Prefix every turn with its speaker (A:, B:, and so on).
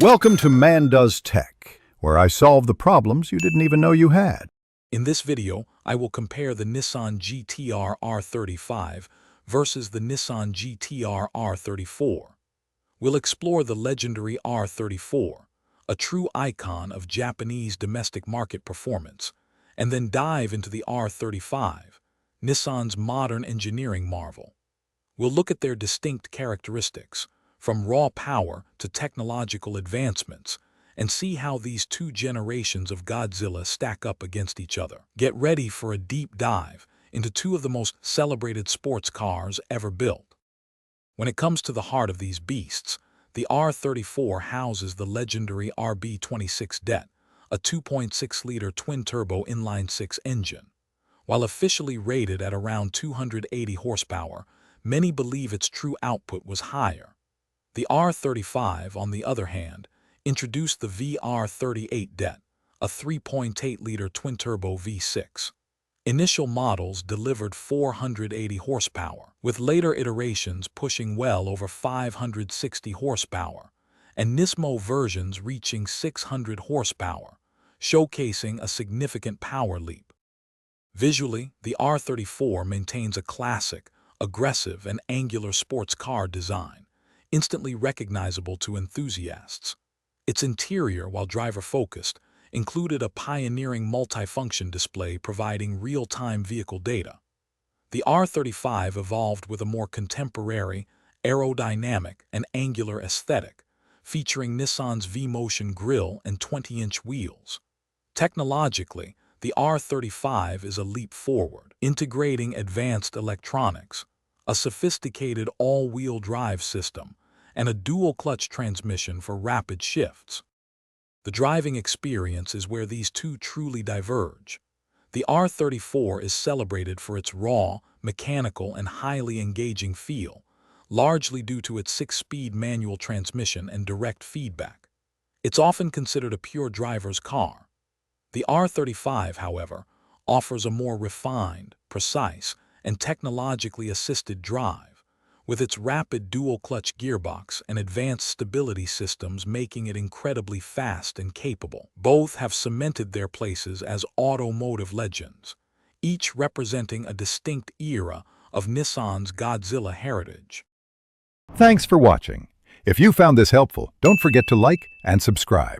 A: Welcome to Man Does Tech, where I solve the problems you didn't even know you had.
B: In this video, I will compare the Nissan GTR R35 versus the Nissan GTR R34. We'll explore the legendary R34, a true icon of Japanese domestic market performance, and then dive into the R35, Nissan's modern engineering marvel. We'll look at their distinct characteristics, from raw power to technological advancements, and see how these two generations of Godzilla stack up against each other. Get ready for a deep dive into two of the most celebrated sports cars ever built. When it comes to the heart of these beasts, the R34 houses the legendary RB26 a 2.6-liter twin-turbo inline-six engine. While officially rated at around 280 horsepower, many believe its true output was higher. The R35, on the other hand, introduced the VR38 a 3.8-liter twin-turbo V6. Initial models delivered 480 horsepower, with later iterations pushing well over 560 horsepower, and Nismo versions reaching 600 horsepower, showcasing a significant power leap. Visually, the R34 maintains a classic, aggressive, and angular sports car design, instantly recognizable to enthusiasts. Its interior, while driver-focused, included a pioneering multifunction display providing real-time vehicle data. The R35 evolved with a more contemporary, aerodynamic, and angular aesthetic, featuring Nissan's V-Motion grille and 20-inch wheels. Technologically, the R35 is a leap forward, integrating advanced electronics, a sophisticated all-wheel drive system, and a dual-clutch transmission for rapid shifts. The driving experience is where these two truly diverge. The R34 is celebrated for its raw, mechanical, and highly engaging feel, largely due to its 6-speed manual transmission and direct feedback. It's often considered a pure driver's car. The R35, however, offers a more refined, precise, and technologically assisted drive, with its rapid dual-clutch gearbox and advanced stability systems making it incredibly fast and capable. Both have cemented their places as automotive legends, each representing a distinct era of Nissan's Godzilla heritage.
A: Thanks for watching. If you found this helpful, don't forget to like and subscribe.